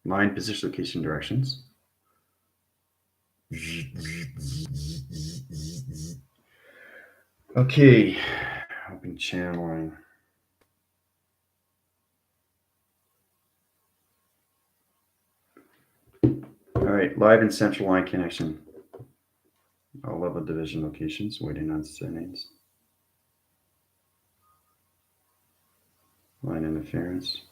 line position location directions. Okay, open channel line. All right, live and central line connection. All level division locations, waiting on settings. Line interference.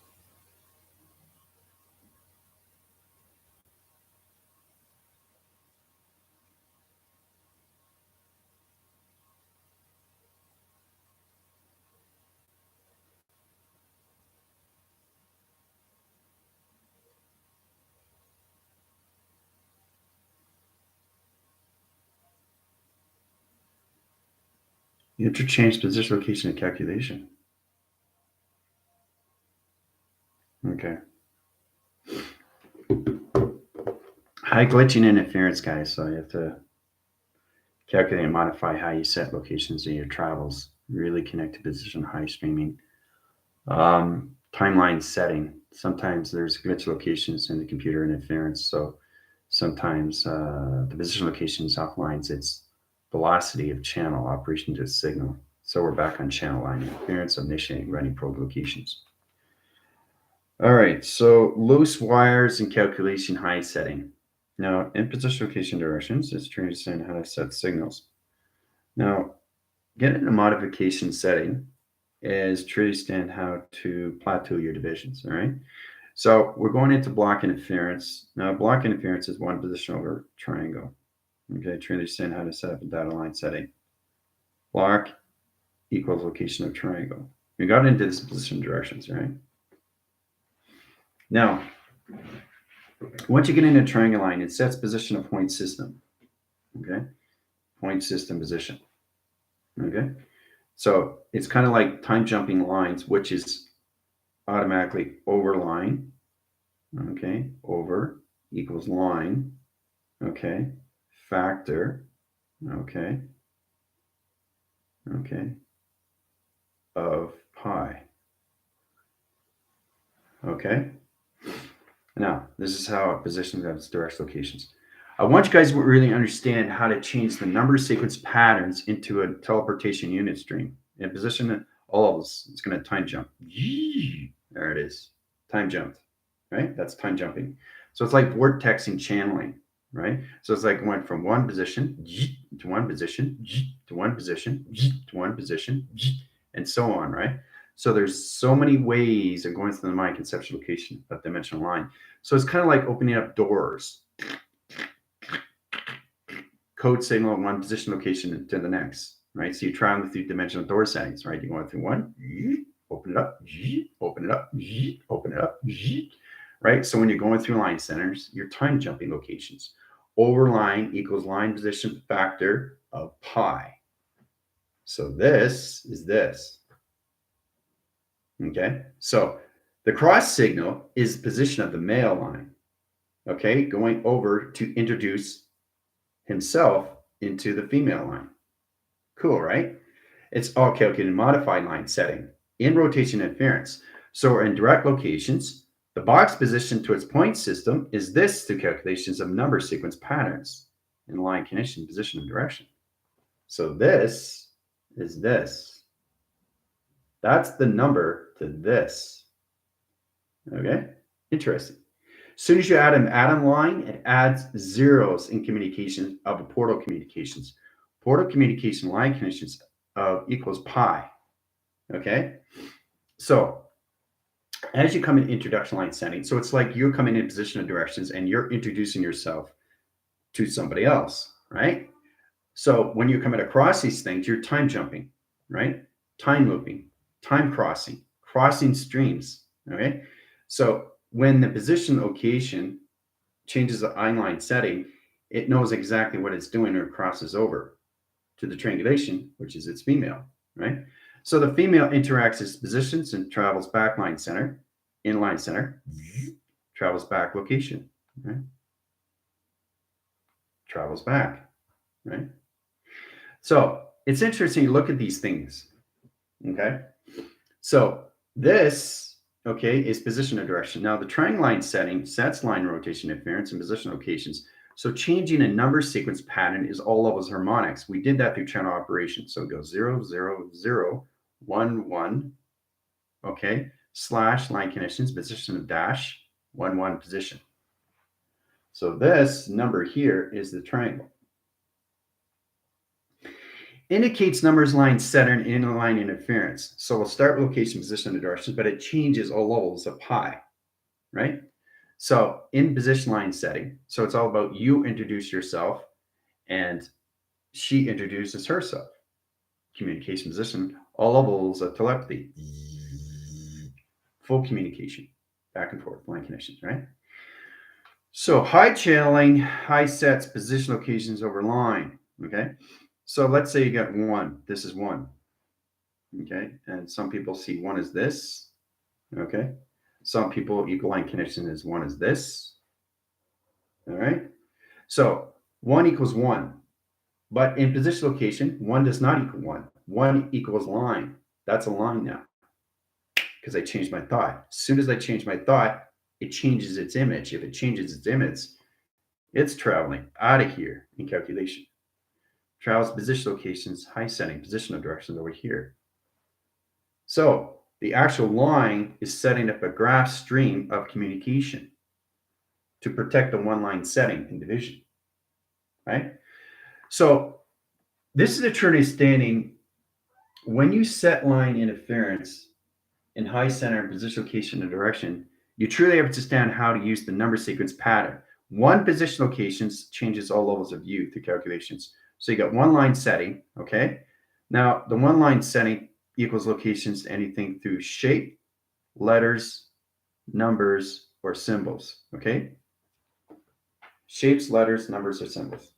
Interchange position location and calculation. Okay. High glitching interference, guys. So you have to calculate and modify how you set locations in your travels. Really connect to position high streaming. Timeline setting. Sometimes there's glitch locations in the computer interference. So sometimes the position locations outlines its velocity of channel operation to its signal. So we're back on channel line interference, initiating running probe locations. All right, so loose wires and calculation high setting. Now, in position location directions, it's trying to understand how to set signals. Now, getting a modification setting is to understand how to plateau your divisions, all right? So we're going into block interference. Now, block interference is one position over triangle. Okay, to understand how to set up a data line setting. Block equals location of triangle. We got into this position directions, right? Now, once you get into triangle line, it sets position of point system. Okay, point system position. Okay, so it's kind of like time jumping lines, which is automatically over line. Okay, over equals line. Okay, factor. Okay, of pi. Okay. Now, this is how it positions its direct locations. I want you guys to really understand how to change the number sequence patterns into a teleportation unit stream. And position all of this. It's going to time jump. There it is. Time jumped. Right? That's time jumping. So it's like vortexing channeling. Right? So it's like going from one position to one position to one position to one position and so on. Right? So there's so many ways of going through the mind conceptual location of dimensional line. So it's kind of like opening up doors. Code signal one position location to the next, right? So you're traveling through dimensional door settings, right? You're going through one, open it up, open it up, open it up, right? So when you're going through line centers, you're time jumping locations. Over line equals line position factor of pi. So this is this. Okay, so the cross signal is position of the male line, okay, going over to introduce himself into the female line. Cool, right? It's all calculated in modified line setting in rotation interference. So in direct locations, the box position to its point system is this through calculations of number sequence patterns in line condition, position, and direction. So this is this. That's the number to this. Okay, interesting. As soon as you add an atom line, it adds zeros in communication of a portal communications. Portal communication line conditions equals pi. Okay, so as you come in introduction line setting, so it's like you're coming in position of directions and you're introducing yourself to somebody else, right? So when you come across these things, you're time jumping, right? Time looping, time crossing streams. Okay, so when the position location changes the line setting, it knows exactly what it's doing or crosses over to the triangulation, which is its female, right? So the female interacts its positions and travels back line center, inline center, travels back location, right? Travels back, right? So it's interesting to look at these things, okay? So this okay, is position and direction. Now, the triangle line setting sets line rotation interference and position locations. So changing a number sequence pattern is all levels harmonics. We did that through channel operation. So it goes 0, 0, 0, 1, 1, okay, slash line conditions, position of dash, 1, 1 position. So this number here is the triangle. Indicates numbers line center and inner line interference. So we'll start with location, position, and directions, but it changes all levels of pi, right? So in position line setting, so it's all about you introduce yourself and she introduces herself. Communication position, all levels of telepathy. Full communication, back and forth, line connections, right? So high channeling, high sets, position locations over line, okay? So let's say you got 1. This is 1, okay? And some people see 1 as this, okay? Some people equal line connection as 1 as this, all right? So 1 equals 1. But in position location, 1 does not equal 1. 1 equals line. That's a line now because I changed my thought. As soon as I change my thought, it changes its image. If it changes its image, it's traveling out of here in calculation. Travels position locations, high setting, positional directions over here. So the actual line is setting up a graph stream of communication to protect the one line setting in division, right? So this is a true understanding. When you set line interference in high center and position location and direction, you truly understand how to use the number sequence pattern. One position locations changes all levels of view through calculations. So you got one line setting, okay? Now the one line setting equals locations to anything through shape, letters, numbers, or symbols, okay? Shapes, letters, numbers, or symbols,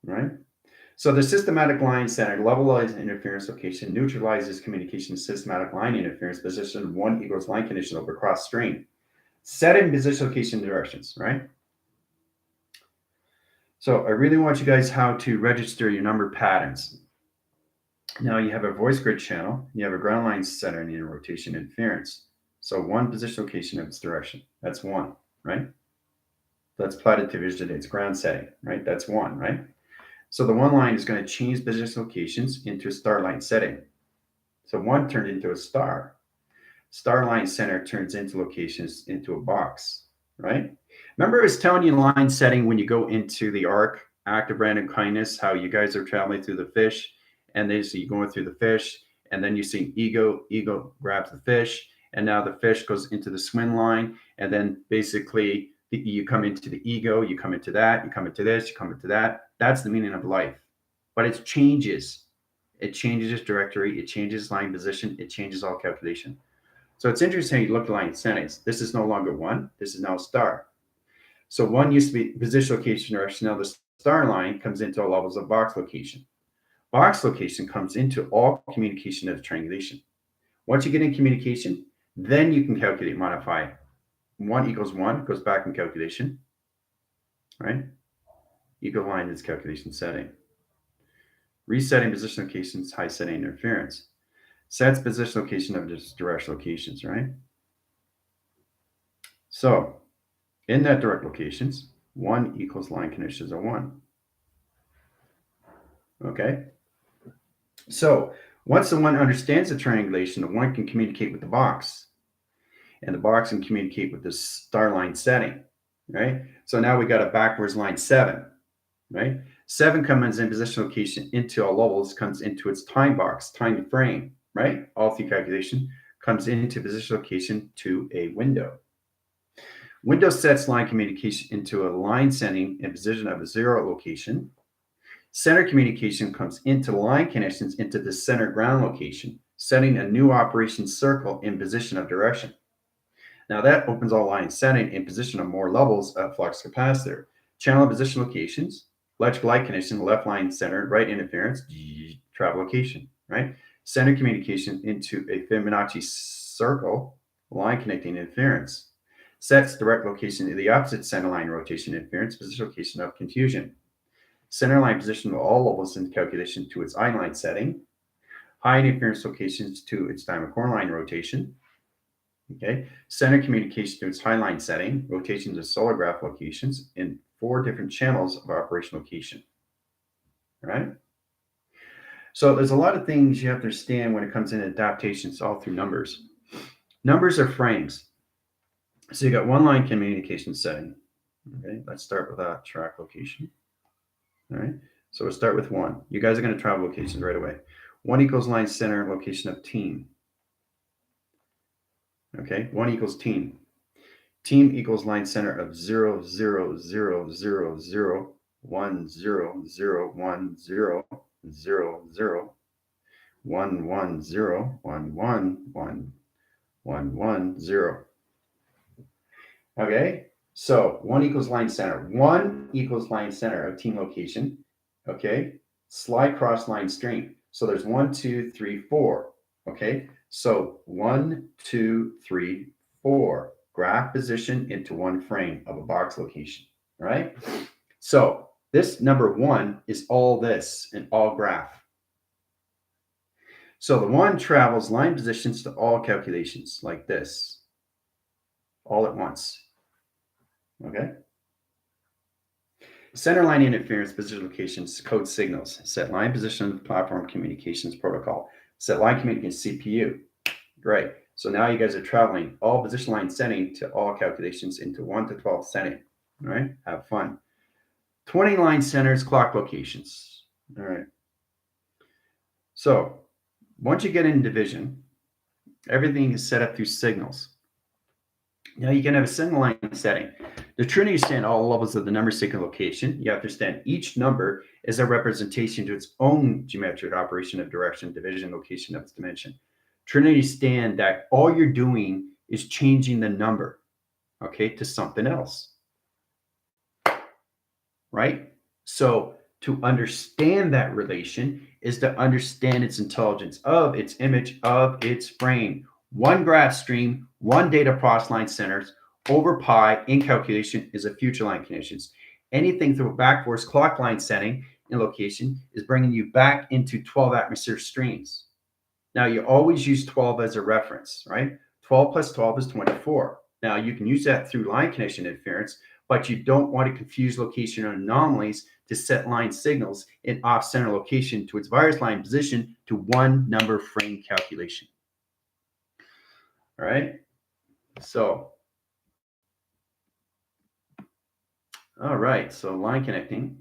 right? So the systematic line center levelized interference location neutralizes communication systematic line interference position 1 equals line condition over cross strain. Set in position location directions, right? So I really want you guys how to register your number patterns. Now you have a voice grid channel, you have a ground line center and inner rotation interference. So 1 position location of its direction. That's 1, right? That's plotted to visualize its ground setting, right? That's 1, right? So the 1 line is going to change position locations into a star line setting. So 1 turned into a star. Star line center turns into locations into a box, right? Remember I was telling you line setting when you go into the arc, act of random kindness, how you guys are traveling through the fish, and they see you going through the fish, and then you see ego grabs the fish, and now the fish goes into the swim line, and then basically you come into the ego, you come into that, you come into this, you come into that. That's the meaning of life. But it changes. It changes its directory, it changes line position, it changes all calculation. So it's interesting you look at line settings. This is no longer 1, this is now a star. So 1 used to be position location direction. Now the star line comes into all levels of box location. Box location comes into all communication of triangulation. Once you get in communication, then you can calculate, modify. 1 equals 1 goes back in calculation, right? Equal line is calculation setting. Resetting position locations, high setting interference. Sets position location of just direct locations, right? So in that direct locations, 1 equals line conditions of 1. Okay. So once the 1 understands the triangulation, the 1 can communicate with the box, and the box can communicate with the star line setting, right? So now we got a backwards line 7, right? 7 comes in position location into all levels, comes into its time box, time frame, right? All through calculation, comes into position location to a window. Window sets line communication into a line setting in position of a 0 location. Center communication comes into line connections into the center ground location, setting a new operation circle in position of direction. Now that opens all line setting in position of more levels of flux capacitor. Channel position locations, electrical light connection, left line center, right interference, travel location, right? Center communication into a Fibonacci circle, line connecting interference. Sets direct location in the opposite center line rotation interference, position location of confusion. Center line position of all levels in calculation to its I line setting. High interference locations to its time of core line rotation. Okay. Center communication to its highline setting, rotation to solar graph locations in 4 different channels of operation location. All right. So there's a lot of things you have to understand when it comes in adaptations all through numbers. Numbers are frames. So you got one line communication setting. Okay, let's start with a track location. All right, so we'll start with 1. You guys are going to travel locations right away. 1 equals line center location of team. Okay, 1 equals team. Team equals line center of 0, 0, 0, 0, 0, 1, 0, 0, 1, 0, 0, 0, 1, 1, 0, 1, 1, 1, 1, 1, 0. Okay, so 1 equals line center. 1 equals line center of team location. Okay, slide cross line stream. So there's 1, 2, 3, 4. Okay, so 1, 2, 3, 4. Graph position into 1 frame of a box location. All right, so this number 1 is all this and all graph. So the 1 travels line positions to all calculations like this, all at once. Okay. Center line interference position locations code signals. Set line position of the platform communications protocol. Set line communication CPU. Great. So now you guys are traveling all position line setting to all calculations into 1 to 12 setting. All right. Have fun. 20 line centers clock locations. All right. So once you get in division, everything is set up through signals. Now you can have a single line setting. To truly understand all levels of the number sequence location, you have to understand each number is a representation to its own geometric operation of direction, division, location of its dimension. To understand that all you're doing is changing the number, okay, to something else, right? So to understand that relation is to understand its intelligence of its image of its frame. 1 graph stream, 1 data process line centers over pi in calculation is a future line conditions. Anything through a back force clock line setting in location is bringing you back into 12 atmosphere streams. Now you always use 12 as a reference, right? 12 plus 12 is 24. Now you can use that through line connection interference, but you don't want to confuse location anomalies to set line signals in off-center location to its virus line position to 1 number frame calculation. All right. So, all right. So line connecting,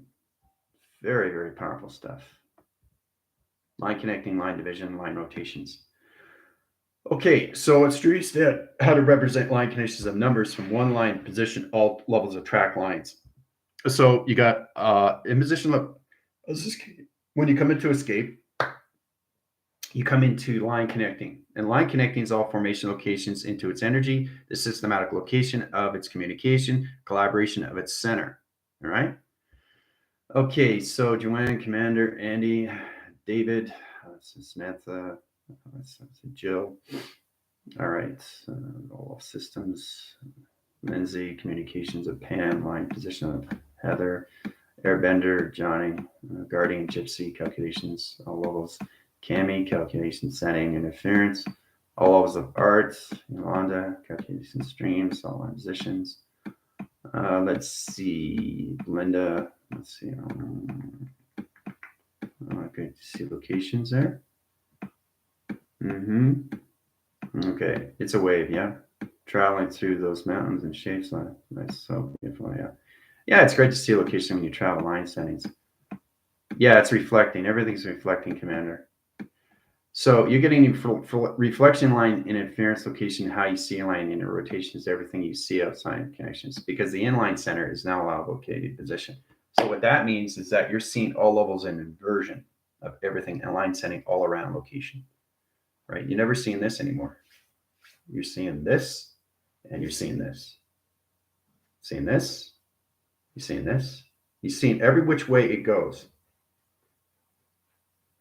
very, very powerful stuff. Line connecting, line division, line rotations. Okay, so let's understand how to represent line connections of numbers from 1 line position, all levels of track lines. So you got in position, look, when you come into escape, you come into line connecting. And line connecting is all formation locations into its energy, the systematic location of its communication, collaboration of its center. All right. Okay, so Joanne, Commander, Andy, David, Samantha, Jill. All right, all systems. Lindsay, communications of Pam, line position of Heather, Airbender, Johnny, Guardian, Gypsy, calculations, all levels. Cami, calculation setting, interference, all levels of art. Yolanda, calculation streams, all line positions. Let's see, Linda, let's see. Great to see locations there. Okay, it's a wave, yeah. Traveling through those mountains and shapes. That's so beautiful, yeah. Yeah, it's great to see a location when you travel line settings. Yeah, it's reflecting. Everything's reflecting, Commander. So you're getting reflection line interference location, how you see a line in rotations, everything you see outside connections, because the inline center is now allowed located position. So what that means is that you're seeing all levels in inversion of everything and line setting all around location, right? You're never seeing this anymore. You're seeing this and you're seeing this. Seeing this, you're seeing this. You're seeing every which way it goes.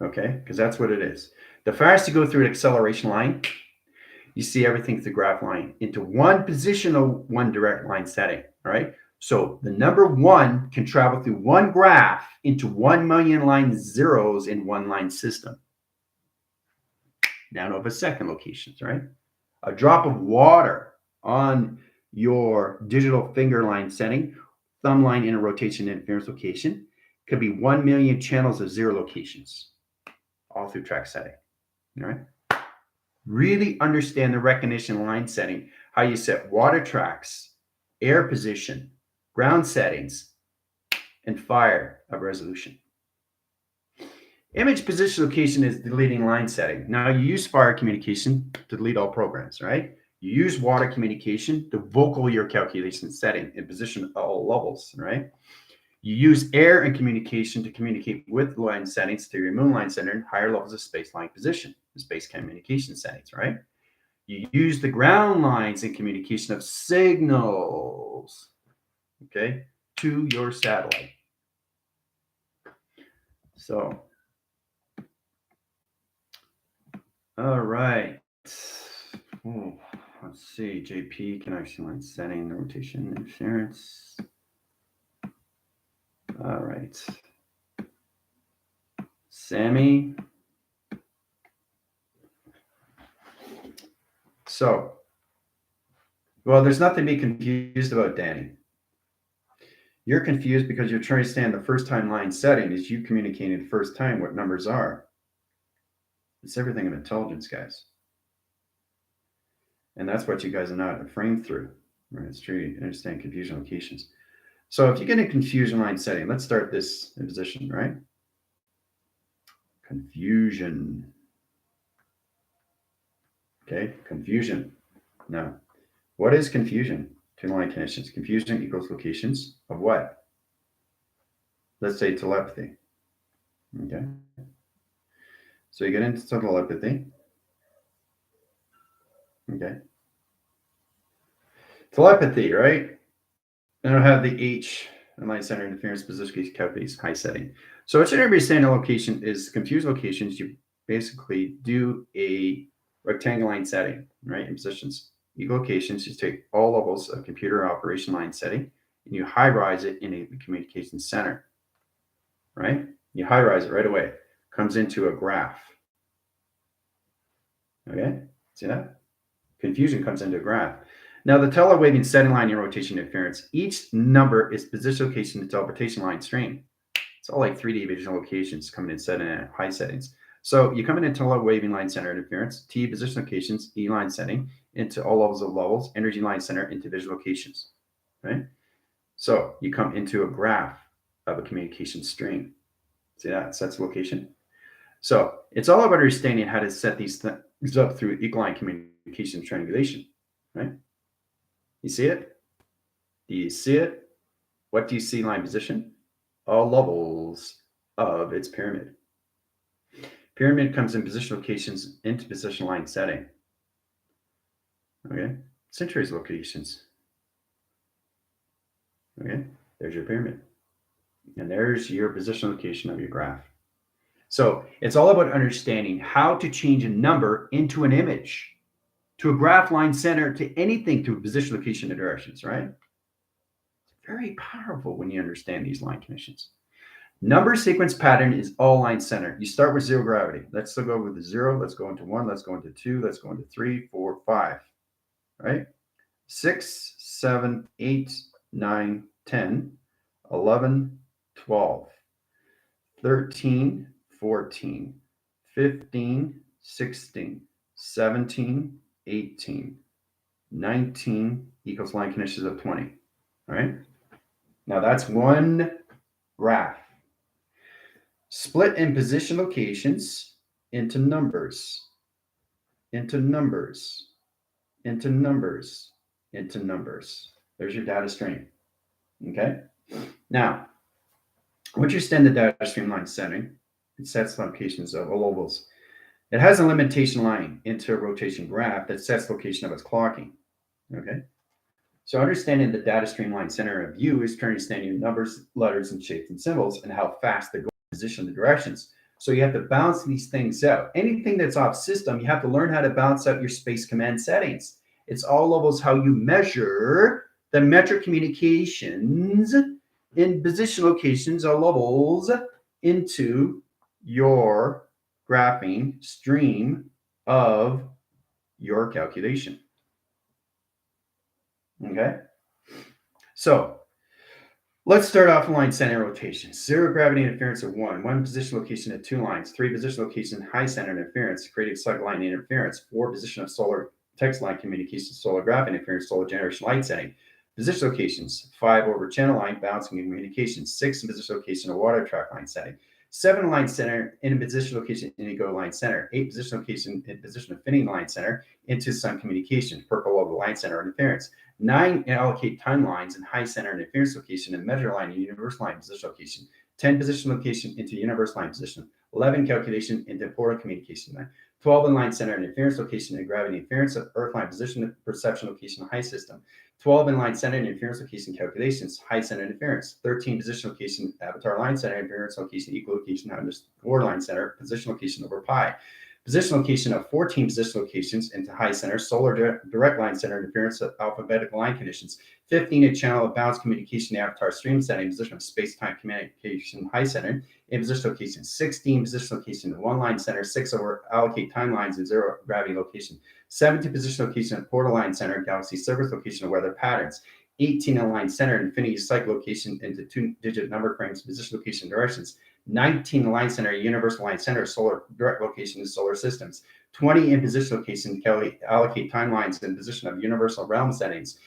Okay, because that's what it is. The fastest you go through an acceleration line, you see everything through the graph line into 1 positional, 1 direct line setting. All right. So the number 1 can travel through 1 graph into 1 million line zeros in 1 line system. Down over second locations, right? A drop of water on your digital finger line setting, thumb line in a rotation interference location, could be 1 million channels of 0 locations, all through track setting. All right. Really understand the recognition line setting, how you set water tracks, air position, ground settings, and fire of resolution. Image position location is deleting line setting. Now you use fire communication to delete all programs, right? You use water communication to vocal your calculation setting and position all levels, right? You use air and communication to communicate with line settings to remove line center and higher levels of space line position, space communication settings, right? You use the ground lines in communication of signals, okay, to your satellite. So, all right. Let's see. JP, connection line setting, rotation interference. All right. Sammy. So, well, there's nothing to be confused about, Danny. You're confused because you're trying to understand the first time line setting is you communicating the first time what numbers are. It's everything of intelligence, guys. And that's what you guys are not framed through. Right? It's true. You understand confusion locations. So if you get a confusion line setting, let's start this in position, right? Confusion. Okay, confusion. Now, what is confusion? Two line connections. Confusion equals locations of what? Let's say telepathy. Okay. So you get into telepathy. Okay. Telepathy, right? And it'll have the H and line center interference position calculates high setting. So what should everybody say in a location is confused locations. You basically do a rectangle line setting, right? In positions. Equal locations, you take all levels of computer operation line setting and you high rise it in a communication center, right? You high rise it right away. Comes into a graph. Okay, see that? Confusion comes into a graph. Now, the telewaving setting line in rotation interference, each number is position location to teleportation line stream. It's all like 3D visual locations coming in set in high settings. So you come in telewaving line center interference, T position locations, E line setting into all levels, energy line center into visual locations, right? So you come into a graph of a communication stream. See that? It sets location. So it's all about understanding how to set these things up through equal line communication triangulation, right? You see it? Do you see it? What do you see line position? All levels of its pyramid. Pyramid comes in position locations into position line setting. Okay, centuries locations. Okay, there's your pyramid. And there's your position location of your graph. So it's all about understanding how to change a number into an image, to a graph line center, to anything through position, location, and directions, right? It's very powerful when you understand these line conditions. Number sequence pattern is all line center. You start with zero gravity. Let's still go with the 0. Let's go into 1. Let's go into 2. Let's go into 3, 4, 5. Right? 6, 7, 8, 9, 10, 11, 12, 13, 14, 15, 16, 17, 18, 19 equals line conditions of 20. All right. Now that's one graph. Split in position locations into numbers, into numbers, into numbers, into numbers. There's your data stream. Okay. Now, once you extend the data stream line setting, it sets locations of all levels. It has a limitation line into a rotation graph that sets location of its clocking. Okay. So understanding the data streamline center of view is understanding numbers, letters, and shapes and symbols and how fast they go in position the directions. So you have to balance these things out. Anything that's off system, you have to learn how to balance out your space command settings. It's all levels how you measure the metric communications in position locations or levels into your graphing stream of your calculation. Okay? So let's start off line center rotation. Zero gravity interference of one position location at 2 lines, 3 position location high center interference, creating cycle line interference, 4 position of solar text line communication, solar gravity interference, solar generation light setting. Position locations, 5 over channel line balancing and communication, 6 in position location of water track line setting, 7 line center in position location indigo line center, 8 position location in position of finning line center into sun communication, purple over line center interference, 9 allocate timelines in high center interference location and measure line and universal line position location, 10 position location into universal line position, 11 calculation into portal communication line, 12 in line center interference location and gravity interference of earth line position perception location high system, 12 in line center interference location calculations, high center interference, 13 position location avatar line center interference location equal location underscore line center position location over pi. Position location of 14 position locations into high center, solar direct line center interference of alphabetical line conditions, 15 a channel of balanced communication avatar stream setting, position of space-time communication high center, in position location, 16 position location in 1 line center, 6 over allocate timelines and 0 gravity location, 17 position location in portal line center, galaxy service location of weather patterns, 18 in line center, infinity cycle location into 2-digit number frames, position location directions, 19 line center, universal line center, solar direct location in solar systems, 20 in position location, allocate timelines in position of universal realm settings,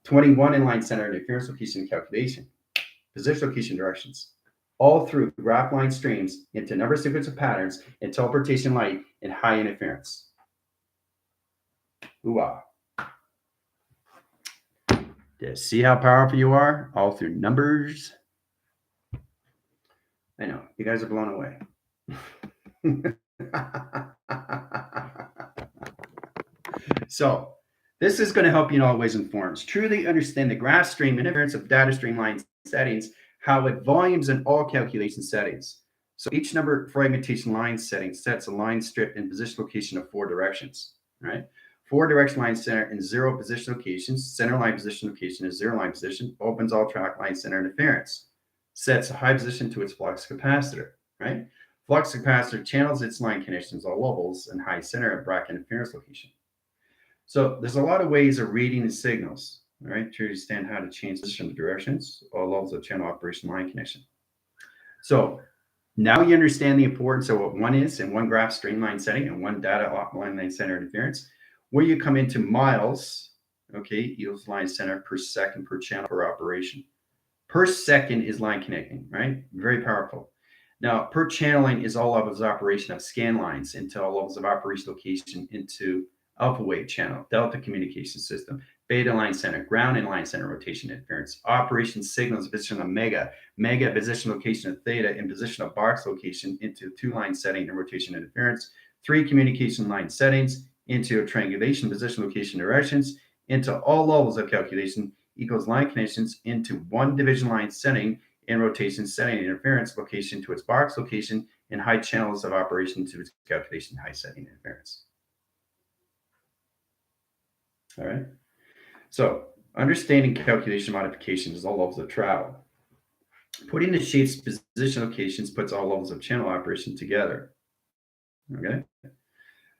21 in line center, interference location calculation, position location directions, all through graph line streams into number sequence of patterns and teleportation light and high interference. Ooh-ah. See how powerful you are? All through numbers. I know, you guys are blown away. So, this is going to help you in all ways and forms. Truly understand the graph stream interference of data stream line settings, how it volumes in all calculation settings. So, each number fragmentation line setting sets a line strip in position location of 4 directions, right? 4 direction line center in 0 position locations, center line position location is 0 line position, opens all track line center interference. Sets a high position to its flux capacitor, right? Flux capacitor channels its line connections all levels and high center at bracket interference location. So there's a lot of ways of reading the signals, all right, to understand how to change position directions, all levels of channel operation line connection. So now you understand the importance of what one is in one graph streamline setting and one data line center interference. Where you come into miles, okay, equals line center per second per channel per operation. Per second is line connecting, right? Very powerful. Now, per channeling is all levels of operation of scan lines into all levels of operation location into alpha wave channel, delta communication system, beta line center, ground and line center rotation interference, operation signals position of mega position location of theta in position of box location into 2 line setting and rotation interference, 3 communication line settings into a triangulation position location directions into all levels of calculation equals line connections into 1 division line setting and rotation setting interference location to its box location and high channels of operation to its calculation high setting interference. All right. So understanding calculation modifications is all levels of travel. Putting the shape's position locations puts all levels of channel operation together. Okay.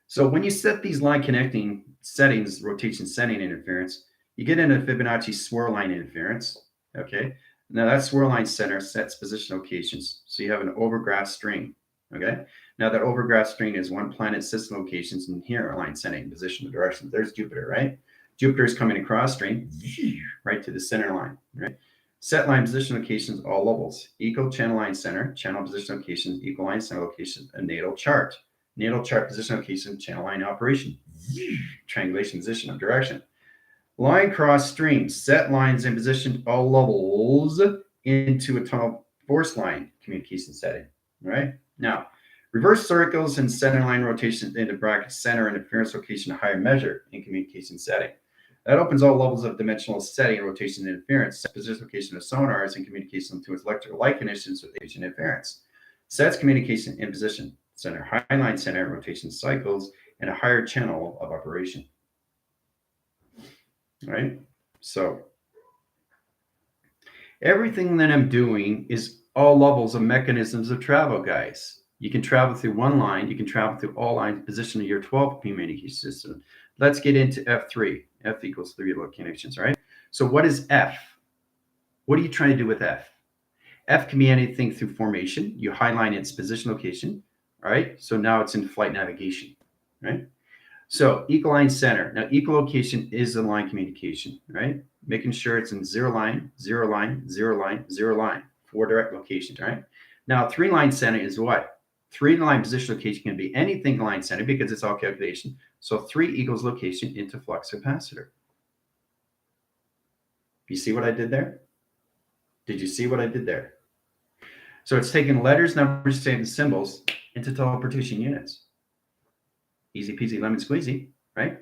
So when you set these line connecting settings, rotation setting interference, you get into Fibonacci swirl line interference. Okay. Now that swirl line center sets position locations. So you have an overgraph string. Okay. Now that overgraph string is 1 planet system locations, and here are line setting position directions. There's Jupiter, right? Jupiter is coming across string right to the center line, right? Set line position locations, all levels. Equal channel line center, channel position locations, equal line center location, a natal chart. Natal chart position location, channel line operation. Triangulation position of direction. Line cross streams, set lines in position, all levels into a tunnel force line communication setting, right? Now, reverse circles and center line rotation into bracket center interference location higher measure in communication setting. That opens all levels of dimensional setting, rotation interference, position location of sonars and communication to its electrical light conditions with rotation interference. Sets communication in position, center high line center, rotation cycles, and a higher channel of operation. Right? So everything that I'm doing is all levels of mechanisms of travel, guys. You can travel through one line, you can travel through all lines, position of your 12 communication system. let's get into F3. F equals 3 locations, right? So what is F? What are you trying to do with F? F can be anything through formation. You highlight its position location, all right? So now it's in flight navigation, right? So equal line center. Now echolocation is a line communication, right? Making sure it's in zero line, zero line, zero line, zero line, 4 direct locations, right? Now 3 line center is what? 3 line position location can be anything line center because it's all calculation. So 3 equals location into flux capacitor. You see what I did there? Did you see what I did there? So it's taking letters, numbers, and symbols into teleportation units. Easy peasy lemon squeezy, right?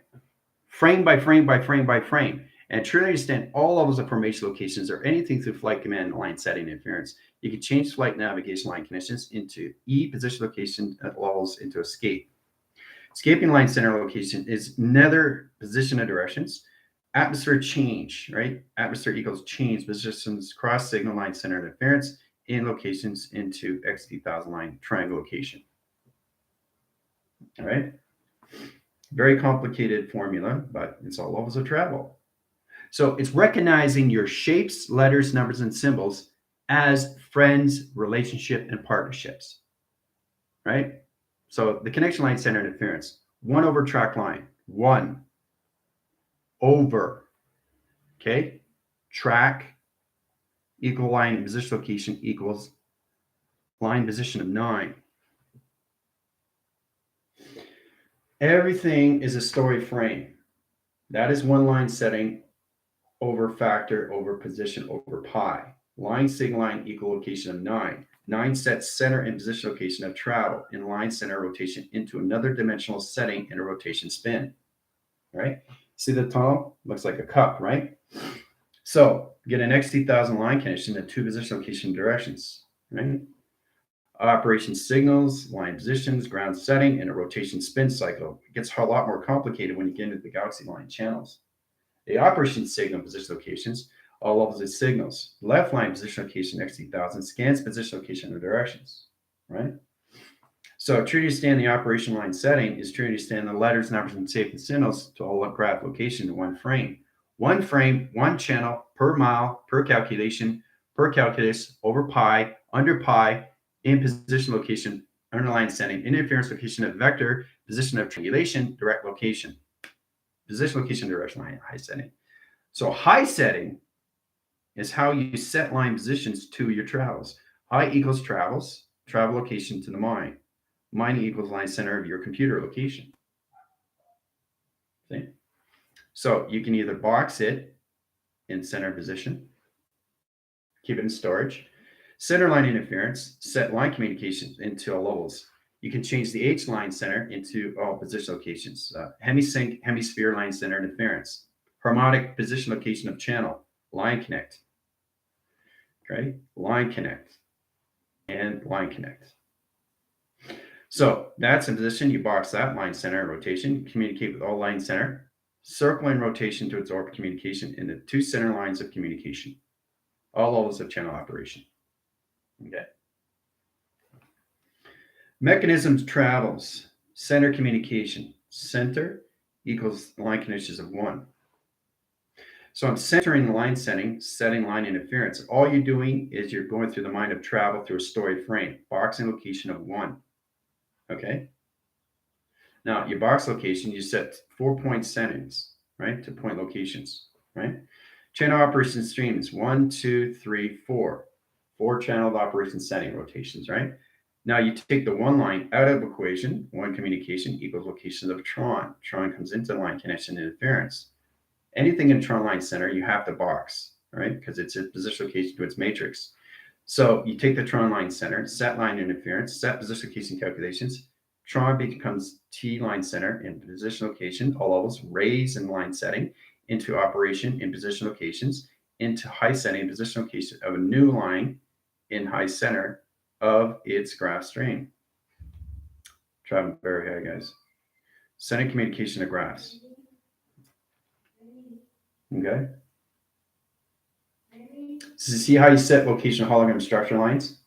Frame by frame by frame by frame. And truly understand all levels of formation locations or anything through flight command line setting interference. You can change flight navigation line conditions into E position location levels into escape. Escaping line center location is nether position of directions. Atmosphere change, right? Atmosphere equals change positions cross signal line center interference in locations into XD1000 line triangle location. All right. Very complicated formula, but it's all levels of travel. So it's recognizing your shapes, letters, numbers, and symbols as friends, relationship, and partnerships, right? So the connection line center interference, 1 over track line, 1 over, okay? Track equal line position location equals line position of 9. Everything is a story frame. That is one line setting over factor over position over pi. Line sig line equal location of 9. 9 sets center and position location of travel in line center rotation into another dimensional setting in a rotation spin. Right? See the tunnel? Looks like a cup, right? So get an XD1000 line connection in 2 position location directions. Right? Operation signals, line positions, ground setting, and a rotation spin cycle. It gets a lot more complicated when you get into the galaxy line channels. The operation signal position locations, all levels of signals. Left line position location XD1000 scans position location and directions, right? So true to stand the operation line setting is true to stand the letters, numbers, and safe and signals to all graph location in one frame. One frame, one channel, per mile, per calculation, per calculus, over pi, under pi, in position location, underline setting, interference location of vector, position of triangulation, direct location. Position location direction line, high setting. So high setting is how you set line positions to your travels. High equals travels, travel location to the mine. Mine equals line center of your computer location. See? So you can either box it in center position, keep it in storage, center line interference, set line communications into all levels. You can change the H line center into all position locations. Hemisync, hemisphere line center interference. Harmonic position location of channel. Line connect. Okay? Line connect. And line connect. So that's in position. You box that line center rotation. Communicate with all line center. Circle and rotation to absorb communication in the 2 center lines of communication. All levels of channel operation. Okay. Mechanisms travels, center communication. Center equals line connections of 1. So I'm centering the line setting line interference. All you're doing is you're going through the mind of travel through a story frame, boxing location of 1. Okay. Now your box location, you set 4 point settings, right? To point locations, right? Channel operation streams, 1, 2, 3, 4. 4 channel operation setting rotations, right? Now you take the 1 line out of equation, 1 communication equals location of Tron. Tron comes into line connection interference. Anything in Tron line center, you have to box, right? Because it's a position location to its matrix. So you take the Tron line center, set line interference, set position location calculations. Tron becomes T line center in position location, all levels, raise in line setting, into operation in position locations, into high setting position location of a new line in high center of its graph stream. Traveling very high, guys. Center communication of graphs. Okay. So you see how you set location hologram structure lines?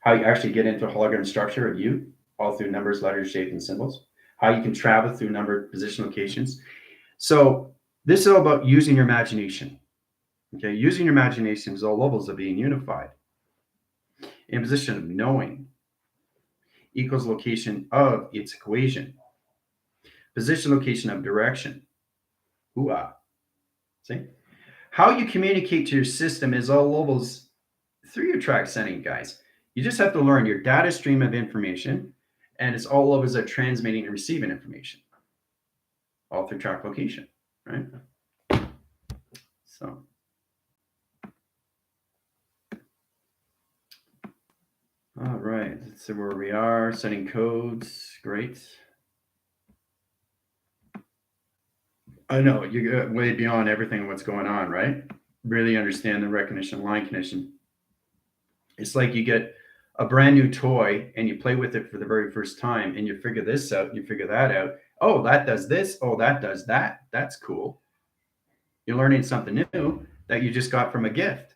How you actually get into a hologram structure of you, all through numbers, letters, shapes, and symbols. how you can travel through a number of position locations. So this is all about using your imagination. Okay, using your imagination is all levels of being unified. In position of knowing equals location of its equation. Position location of direction. Hoo-ah. See? How you communicate to your system is all levels through your track setting, guys. You just have to learn your data stream of information, and it's all levels of transmitting and receiving information, all through track location, right? So, all right, let's see where we are. Setting codes, great. I know you get way beyond everything what's going on, right? Really understand the recognition, line connection. It's like you get a brand new toy and you play with it for the very first time and you figure this out, you figure that out. Oh, that does this. Oh, that does that. That's cool. You're learning something new that you just got from a gift,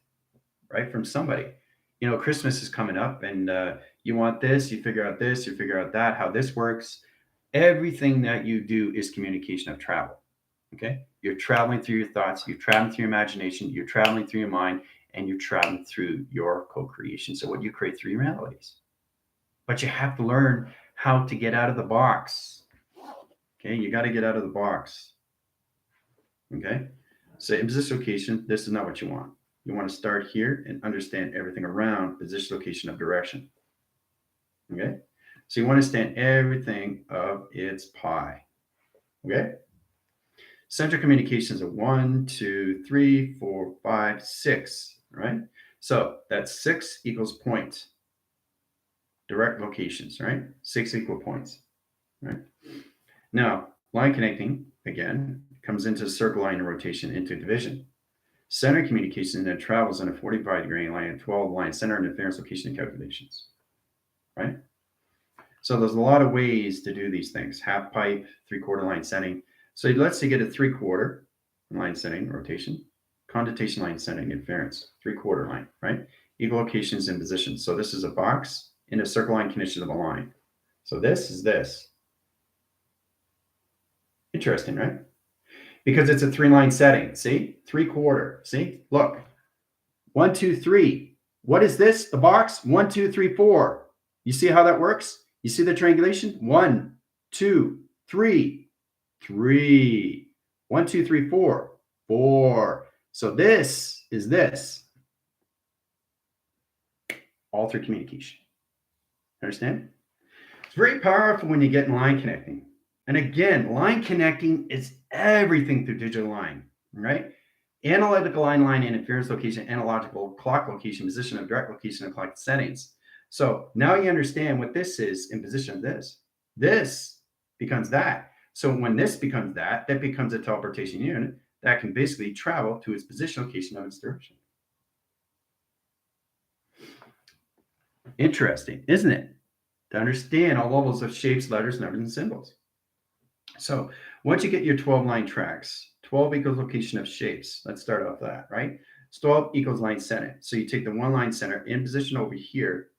right? From somebody. You know, Christmas is coming up and you want this, you figure out this, you figure out that, how this works. Everything that you do is communication of travel. Okay. You're traveling through your thoughts, you're traveling through your imagination, you're traveling through your mind, and you're traveling through your co-creation. So what you create through your realities. But you have to learn how to get out of the box. Okay, you got to get out of the box. Okay. So in position location, this is not what you want. You want to start here and understand everything around position location of direction. Okay. So you want to understand everything of its pi. Okay. Central communications are 1, 2, 3, 4, 5, 6, right? So that's 6 equals point. Direct locations, right? 6 equal points, right? Now, line connecting, again, comes into circle line and rotation into division. Center communication then travels in a 45-degree line and 12 line center interference location calculations, right? So there's a lot of ways to do these things. Half pipe, 3/4 line setting. So let's say get a 3/4 line setting rotation, conduction line setting interference, 3/4 line, right? Equal locations and positions. So this is a box in a circle line condition of a line. So this is this. Interesting, right? Because it's a 3-line setting. See? 3/4. See? Look. 1, 2, 3. What is this? The box? 1, 2, 3, 4. You see how that works? You see the triangulation? 1, 2, 3. 3. 1, 2, 3, 4. 4. So this is this. All through communication. Understand? It's very powerful when you get in line connecting. And again, line connecting is everything through digital line, right? Analytical line interference location, analogical clock location, position of direct location of clock settings. So now you understand what this is in position of this. This becomes that. So when this becomes that becomes a teleportation unit that can basically travel to its position location of its direction. Interesting, isn't it? To understand all levels of shapes, letters, numbers, and symbols. So once you get your 12 line tracks, 12 equals location of shapes. Let's start off that, right? So 12 equals line center. So you take the 1 line center in position over here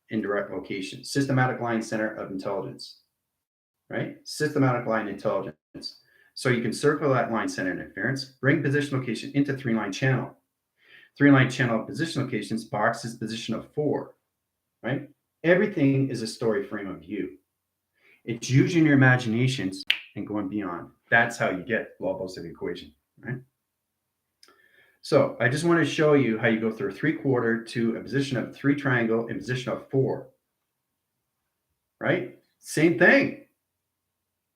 in direct location. Systematic line center of intelligence, right? Systematic line intelligence. So you can circle that line center interference, bring position location into 3-line channel. 3-line channel of position locations, box is position of 4, right? Everything is a story frame of view. It's using your imaginations and going beyond. That's how you get levels of equation, right? So I just want to show you how you go through a 3/4 to a position of 3 triangle in position of 4, right? Same thing.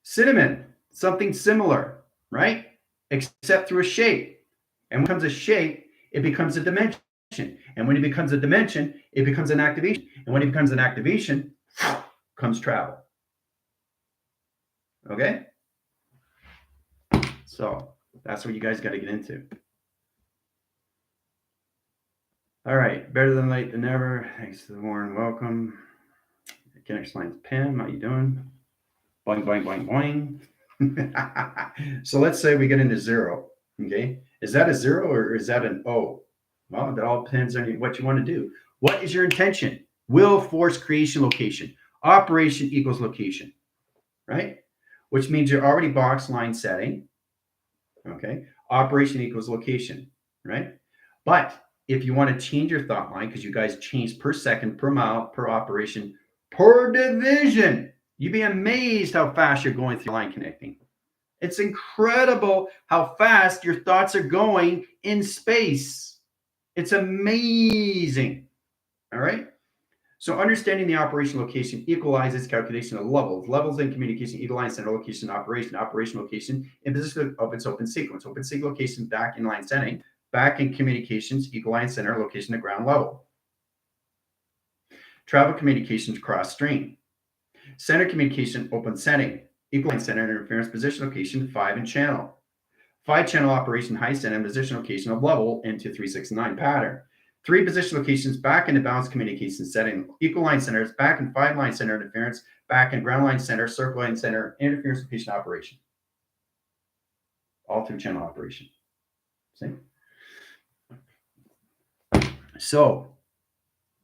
Cinnamon, something similar, right? Except through a shape. And when it becomes a shape, it becomes a dimension. And when it becomes a dimension, it becomes an activation. And when it becomes an activation, comes travel. Okay? So that's what you guys got to get into. All right. Better than late than never. Thanks to the Warren. Welcome. Connection lines Pam. How you doing? Boing, boing, boing, boing. So let's say we get into 0. Okay. Is that a 0 or is that an O? Well, that all depends on what you want to do. What is your intention? Will, force, creation, location. Operation equals location. right? Which means you're already box line setting, okay? Operation equals location, right? But if you want to change your thought line, because you guys change per second, per mile, per operation, per division, you'd be amazed how fast you're going through line connecting. It's incredible how fast your thoughts are going in space. It's amazing. All right. So understanding the operation location equalizes calculation of levels. Levels in communication equalize center location operation. Operation location in position of its open sequence. Open sequence location back in line setting. Back in communications equalize center location at ground level. Travel communications cross stream. Center communication open setting. Equalize center interference position location 5 in channel. 5 channel operation high center position location of level into 369 pattern. 3 position locations back into balanced communication setting. Equal line centers back in 5 line center interference, back in ground line center, circle line center, interference location operation. All through channel operation. See? So,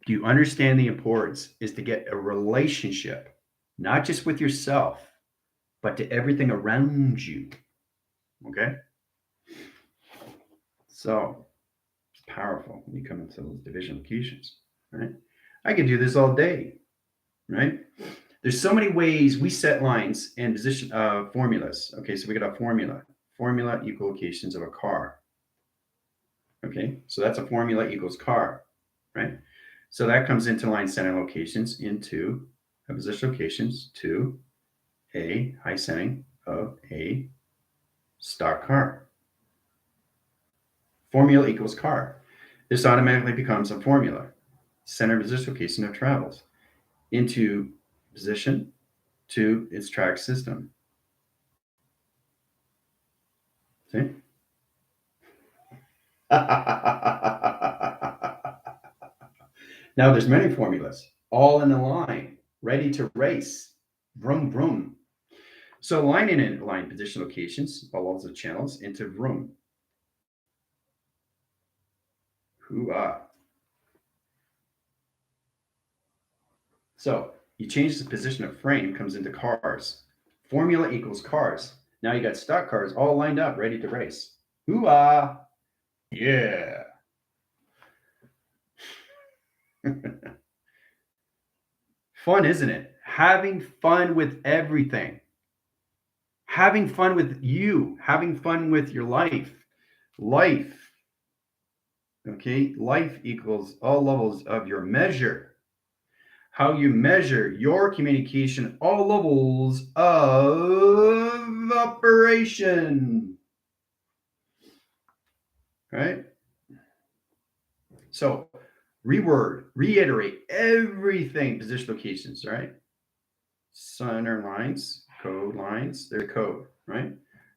do you understand the importance is to get a relationship, not just with yourself, but to everything around you. Okay? So, it's powerful when you come into those division locations, right? I could do this all day, right? There's so many ways we set lines and position formulas. Okay, so we got a formula. Formula equal locations of a car. Okay, so that's a formula equals car, right? So that comes into line center locations into a position locations to a high setting of a stock car. Formula equals car. This automatically becomes a formula. Center position location of travels into position to its track system. See? Now there's many formulas, all in a line, ready to race. Vroom, vroom. So line in and line position locations, all of the channels into vroom. Hoo-ah. So you change the position of frame, comes into cars. Formula equals cars. Now you got stock cars all lined up, ready to race. Hoo-ah. Yeah. Fun, isn't it? Having fun with everything. Having fun with you, having fun with your life. Life. Okay, life equals all levels of your measure. How you measure your communication, all levels of operation. Right? So, reiterate everything, position locations, right? Center lines, code lines, they're code, right?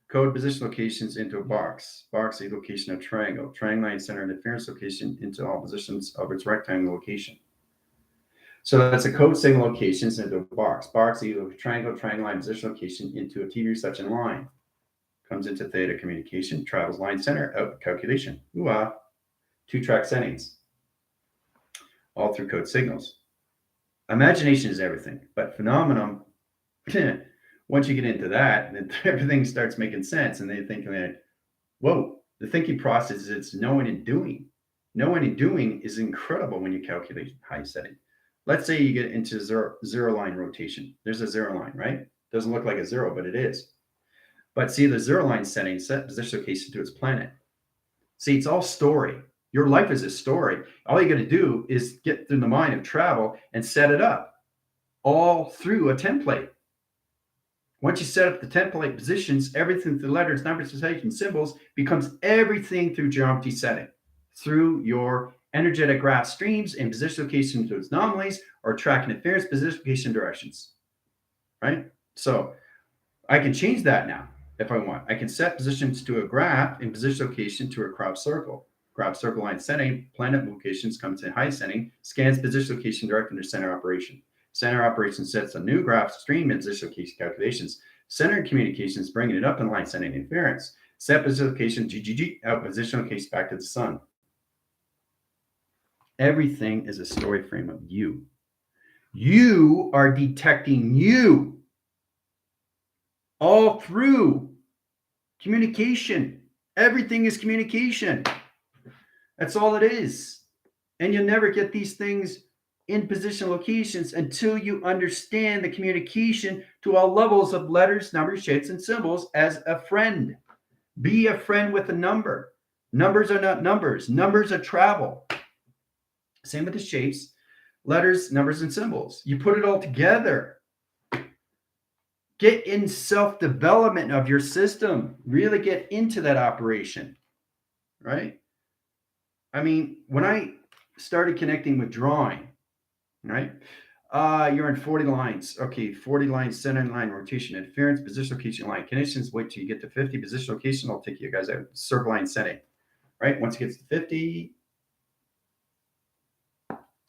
Code position locations into a box. Box a location of triangle. Triangle line center interference location into all positions of its rectangle location. So that's a code signal locations into a box. Box a triangle, triangle line position location into a TV reception line. Comes into theta communication, travels line center, out calculation. Ooh-ah. 2-track settings. All through code signals. Imagination is everything, but phenomenon, once you get into that, then everything starts making sense. And they think, whoa, the thinking process is it's knowing and doing. Knowing and doing is incredible when you calculate high setting. Let's say you get into zero line rotation. There's a zero line, right? Doesn't look like a zero, but it is. But see, the zero line setting set position location to its planet. See, it's all story. Your life is a story. All you got to do is get through the mind of travel and set it up all through a template. Once you set up the template positions, everything through letters, numbers, citations, symbols becomes everything through geometry setting, through your energetic graph streams and position location to its anomalies or track interference position location directions. Right? So I can change that now if I want. I can set positions to a graph and position location to a crop circle. Crop circle line setting, planet locations comes in high setting, scans position location direct into center operation. Center operation sets a new graph stream and position location calculations. Center communications bringing it up in line setting interference. Set position location GGG out position location back to the sun. Everything is a story frame of you. You are detecting you. all through communication. Everything is communication. That's all it is. And you'll never get these things in position locations until you understand the communication to all levels of letters, numbers, shapes, and symbols as a friend. Be a friend with a number. Numbers are not numbers. Numbers are travel. Same with the shapes, letters, numbers, and symbols. You put it all together. Get in self-development of your system. Really get into that operation, right? I mean, when I started connecting with drawing, right? You're in 40 lines. Okay, 40 lines, center line, rotation, interference, position, location, line connections. Wait till you get to 50. Position, location. I'll take you guys out. Circle line setting, right? Once it gets to 50,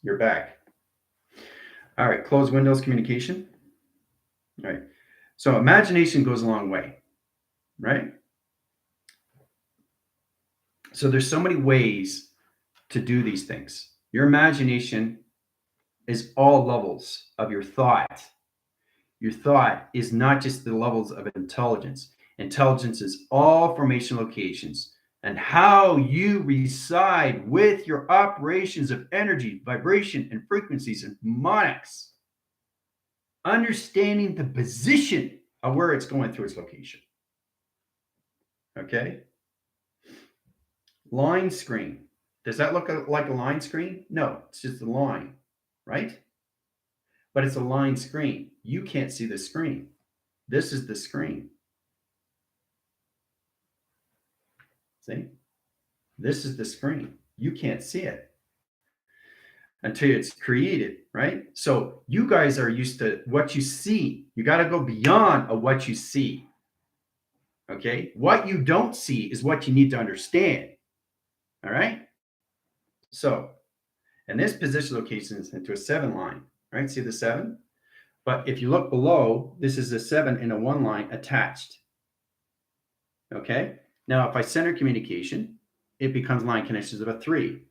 you're back. All right, close windows, communication. All right. So imagination goes a long way, right? So there's so many ways to do these things. Your imagination is all levels of your thought. Your thought is not just the levels of intelligence. Intelligence is all formation locations and how you reside with your operations of energy, vibration, and frequencies and harmonics. Understanding the position of where it's going through its location. Okay? Line screen. Does that look like a line screen? No, it's just a line, right? But it's a line screen. You can't see the screen. This is the screen. See? This is the screen. You can't see it until it's created, right? So you guys are used to what you see. You got to go beyond of what you see. Okay? What you don't see is what you need to understand. All right? So, and this position location is into a 7 line, right? See the 7? But if you look below, this is a 7 in a 1 line attached. Okay? Now, if I center communication, it becomes line connections of a 3.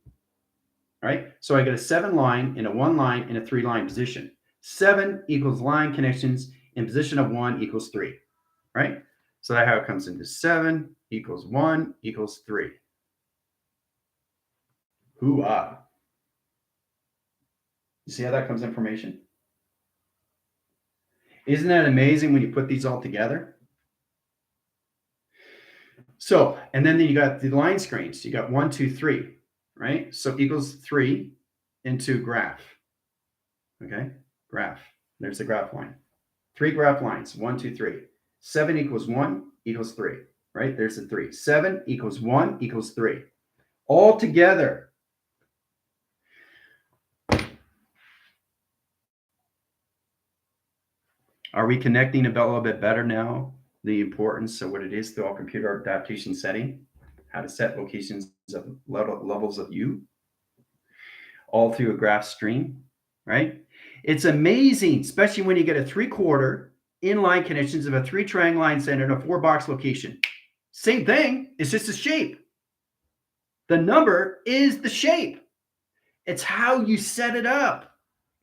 Right? So I get a 7 line in a 1 line in a 3 line position. 7 equals line connections in position of 1 equals 3. Right? So that's how it comes into 7 equals 1 equals 3. Hoo-ah. You see how that comes information? Isn't that amazing when you put these all together? So, and then you got the line screens. You got 1, 2, 3, right? So equals 3 into graph. Okay, graph. There's the graph line. 3 graph lines. 1, 2, 3. 7 equals 1 equals 3. Right? There's the 3. 7 equals 1 equals 3. All together. Are we connecting a little bit better now? The importance of what it is through all computer adaptation setting, how to set locations of levels of you, all through a graph stream, right? It's amazing, especially when you get a 3/4 inline connections of a 3 triangle line center and a 4 box location. Same thing, it's just a shape. The number is the shape. It's how you set it up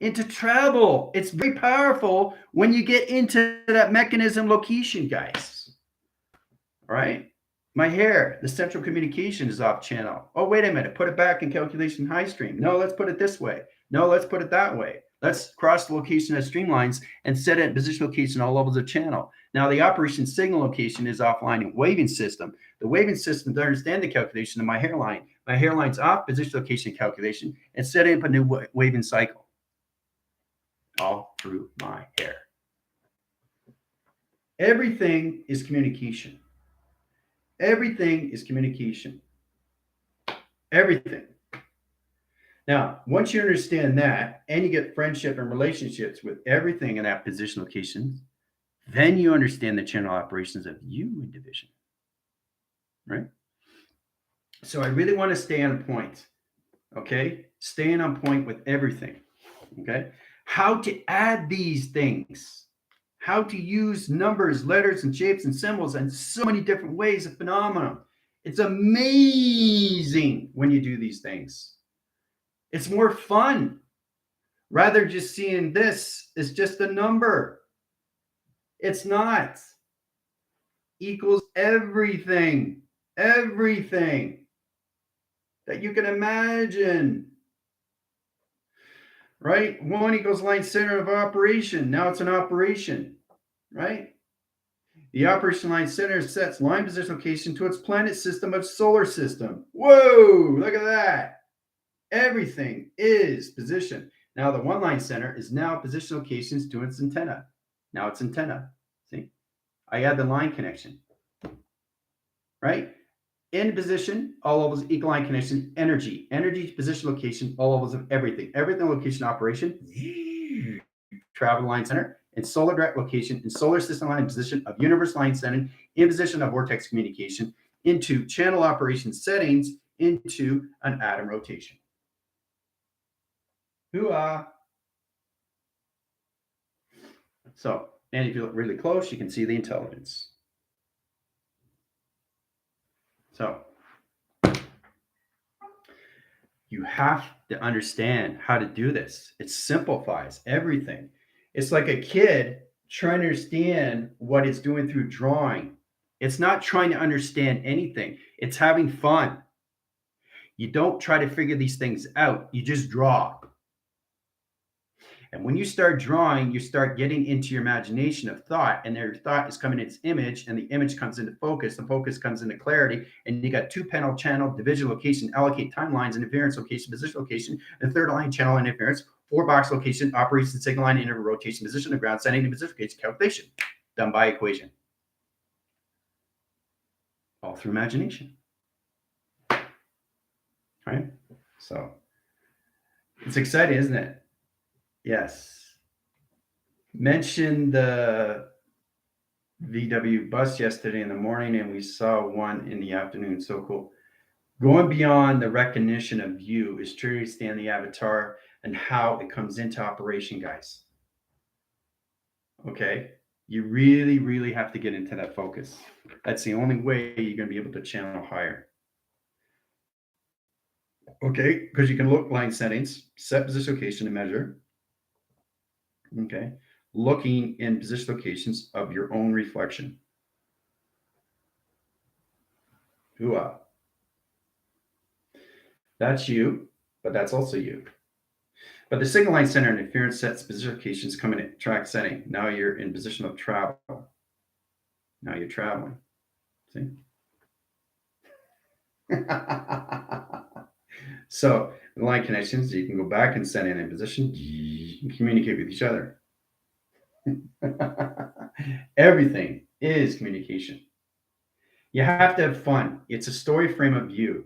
into travel. It's very powerful when you get into that mechanism location, guys. All right? My hair, the central communication is off channel. Oh, wait a minute. Put it back in calculation high stream. No, let's put it this way. No, let's put it that way. Let's cross the location as streamlines and set it in position location all levels of channel. Now, the operation signal location is offline in waving system. The waving system doesn't understand the calculation of my hairline. My hairline's off position location calculation and set up a new waving cycle. All through my hair. Everything is communication. Everything is communication. Everything. Now, once you understand that and you get friendship and relationships with everything in that position location, then you understand the channel operations of you in division. Right? So I really want to stay on point. Okay? Staying on point with everything. Okay? How to add these things, how to use numbers, letters, and shapes and symbols in so many different ways, a phenomenon. It's amazing when you do these things. It's more fun. Rather just seeing this is just a number. It's not. equals everything, everything that you can imagine, right? 1 equals line center of operation. Now it's an operation, right? The operation line center sets line position location to its planet system of solar system. Whoa, look at that. Everything is position. Now the one line center is now position locations to its antenna. Now it's antenna. See, I add the line connection, right? In position, all levels equal line connection, energy, energy position location, all levels of everything, everything location operation, travel line center, and solar direct location in solar system line position of universe line center, in position of vortex communication, into channel operation settings, into an atom rotation. Hoo-ah. So, and if you look really close, you can see the intelligence. So, you have to understand how to do this. It simplifies everything. It's like a kid trying to understand what it's doing through drawing. It's not trying to understand anything, it's having fun. You don't try to figure these things out, you just draw. And when you start drawing, you start getting into your imagination of thought, and your thought is coming into image, and the image comes into focus, the focus comes into clarity, and you got 2 panel channel, division location, allocate timelines, interference location, position location, and third line channel interference, 4 box location, operation, signal line, interval rotation, position of ground, setting, and position location calculation, done by equation. All through imagination. All right? So it's exciting, isn't it? Yes. Mentioned the VW bus yesterday in the morning, and we saw one in the afternoon. So cool. Going beyond the recognition of you is truly understand the avatar and how it comes into operation, guys. Okay? You really, really have to get into that focus. That's the only way you're going to be able to channel higher. Okay? Because you can look line settings, set position location and measure. Okay? Looking in position locations of your own reflection. Hooah. That's you, but that's also you. But the signal line center interference sets position locations come in track setting. Now you're in position of travel. Now you're traveling. See? So the line connections, you can go back and set in position and communicate with each other. Everything is communication. You have to have fun. It's a story frame of you.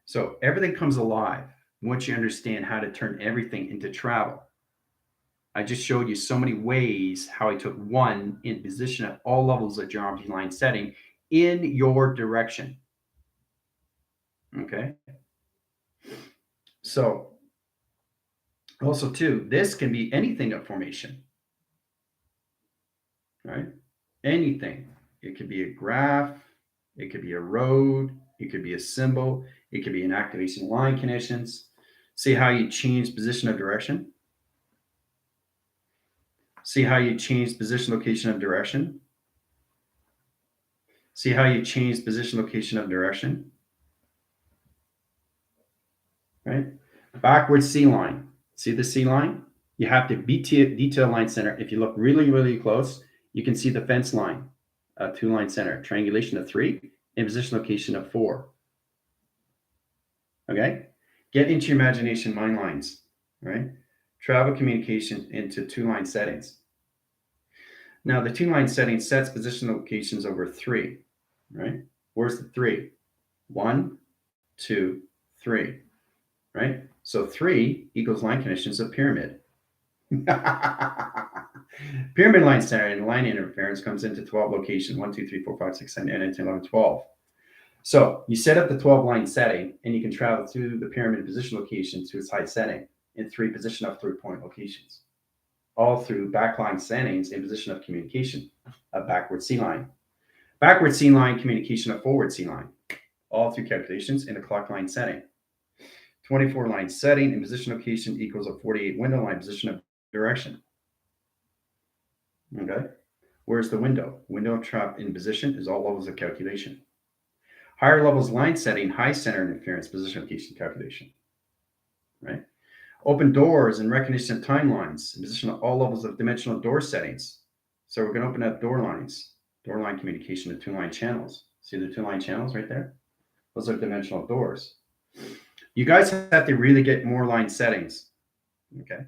So everything comes alive once you understand how to turn everything into travel. I just showed you so many ways how I took one in position at all levels of geometry line setting in your direction. Okay. So also too, this can be anything of formation, right? Anything. It could be a graph, it could be a road, it could be a symbol, it could be an activation line conditions. See how you change position of direction? See how you change position, location of direction? See how you change position, location of direction? Right? Backward C line. See the C line? You have to detail line center. If you look really, really close, you can see the fence line, 2 line center, triangulation of 3, and position location of 4. Okay? Get into your imagination mind lines, right? Travel communication into 2 line settings. Now the 2 line setting sets position locations over 3, right? Where's the 3? 1, 2, 3, right? So 3 equals line connections of pyramid. Pyramid line center and line interference comes into 12 location 1, 2, 3, 4, 5, 6, 7, 8, 9, 10, 11, 12. So you set up the 12-line setting, and you can travel through the pyramid position location to its high setting in 3 position of 3-point locations, all through backline settings in position of communication, a backward C line. Backward C line communication of forward C line, all through calculations in a clock line setting. 24-line setting in position location equals a 48 window line position of direction. Okay. Where's the window? Window trap in position is all levels of calculation. Higher levels line setting, high center interference, position location calculation. Right? Open doors and recognition of timelines, position of all levels of dimensional door settings. So we're going to open up door lines, door line communication to two line channels. See the two line channels right there? Those are dimensional doors. You guys have to really get more line settings. Okay.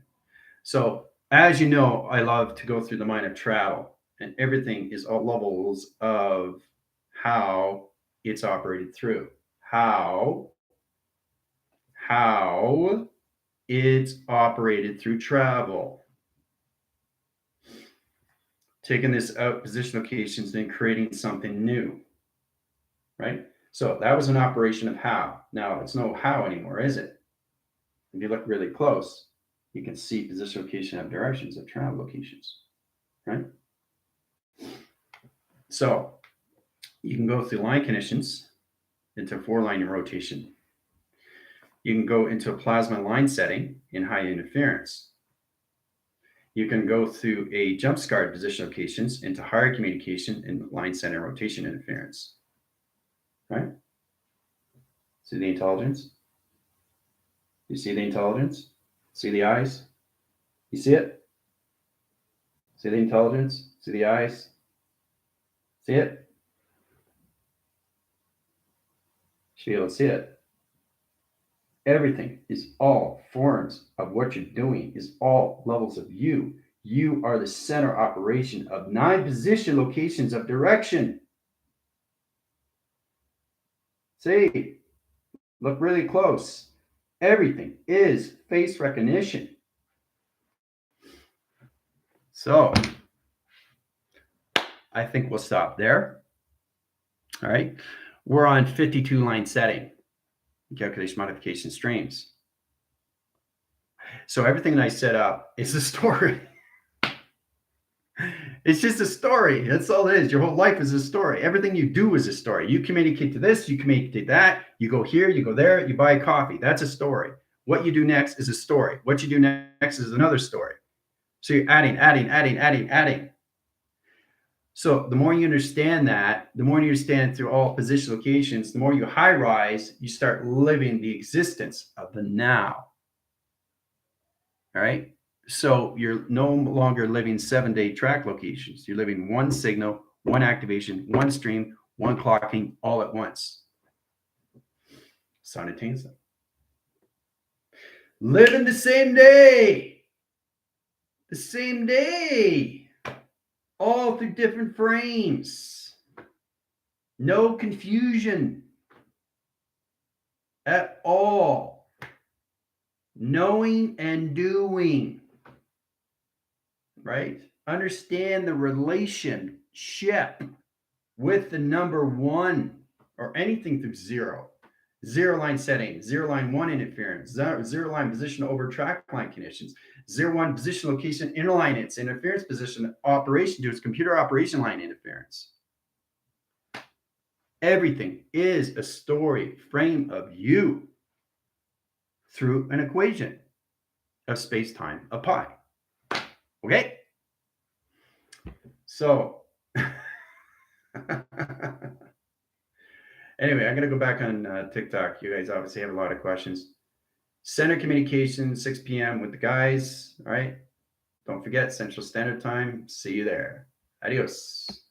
So as you know, I love to go through the mind of travel, and everything is all levels of how it's operated through. How it's operated through travel. Taking this out, position locations, then creating something new. Right? So that was an operation of how. Now it's no how anymore, is it? If you look really close, you can see position location of directions of travel locations. Right? So you can go through line conditions into 4-line rotation. You can go into a plasma line setting in high interference. You can go through a jump SCART position locations into higher communication and line center rotation interference. Right? See the intelligence? You see the intelligence? See the eyes? You see it? See the intelligence? See the eyes? See it? You should be able to see it. Everything is all forms of what you're doing, is all levels of you. You are the center operation of 9 position locations of direction. See, look really close. Everything is face recognition. So I think we'll stop there. All right. We're on 52 line setting, calculation modification streams. So everything that I set up is a story. It's just a story. That's all it is. Your whole life is a story. Everything you do is a story. You communicate to this, you communicate to that. You go here, you go there, you buy a coffee. That's a story. What you do next is a story. What you do next is another story. So you're adding. So the more you understand that, the more you understand through all position locations, the more you high rise, you start living the existence of the now. All right. So you're no longer living 7-day track locations. You're living one signal, one activation, one stream, one clocking all at once. Simultaneously. Living the same day. The same day. All through different frames. No confusion at all. Knowing and doing. Right? Understand the relationship with the number 1 or anything through 0. 0 line setting, 0 line 1 interference, 0 line position over track line conditions, 0 1 position location interline its interference position operation to its computer operation line interference. Everything is a story frame of you through an equation of space-time of pi. Okay? So, anyway, I'm going to go back on TikTok. You guys obviously have a lot of questions. Center communication, 6 p.m. with the guys. All right. Don't forget Central Standard Time. See you there. Adios.